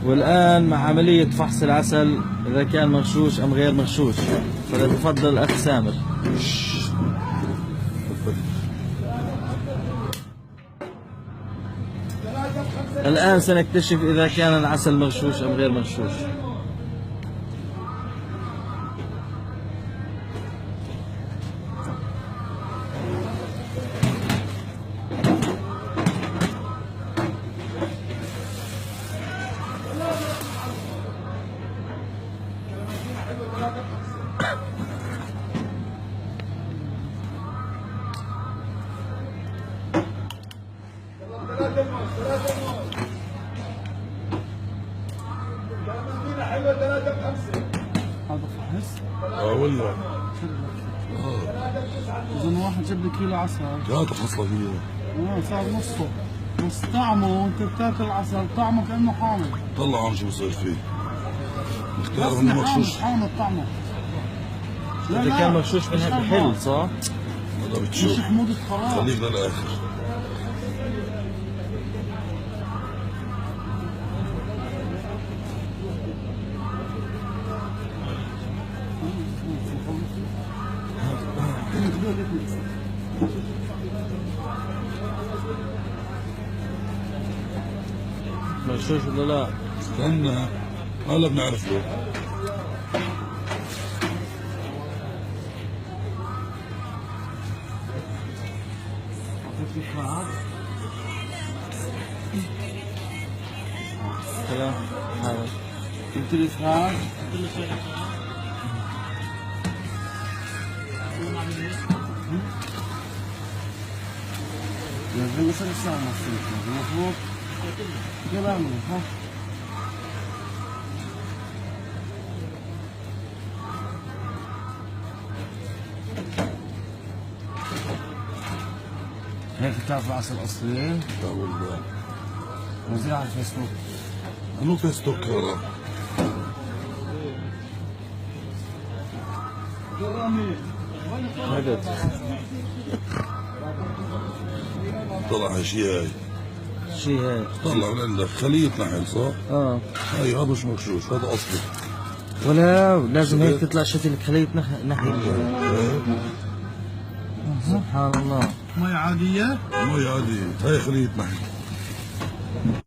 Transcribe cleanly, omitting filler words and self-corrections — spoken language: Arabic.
والآن مع عملية فحص العسل إذا كان مغشوش أم غير مغشوش، فليتفضل الأخ سامر. الآن سنكتشف إذا كان العسل مغشوش أم غير مغشوش. هذا فحص؟ والله اذا واحد جاب لي كيلو عسل ثلاثة فاصلة صار نصه، بس طعمه وانت بتاكل العسل طعمه كانه حامض. طلع عم شو بصير فيه. مختار بس انه مغشوش. حامض طعمه. إذا كان مغشوش بحل صح؟ هذا مش بتشوف. حموضة خلاص. خليك للآخر. مغشوش ولا لا؟ استنى هلا بنعرف له. سلام. قلت لي اسعار لازم يصير الساعة مظبوط كلامي ها. هيك بتعرف العسل الأصلي؟ لا والله. نزل على الفيسبوك. انو فيستوك هذا. هذا طلع شيء هاي. شيء هيك. طلع من عندك خلية نحل صح؟ هاي هذا مش مغشوش هذا اصلي. ولا لازم هيك تطلع شكل خلية نحل. سبحان الله. مي عادية؟ مي عادية هاي خلية نحل.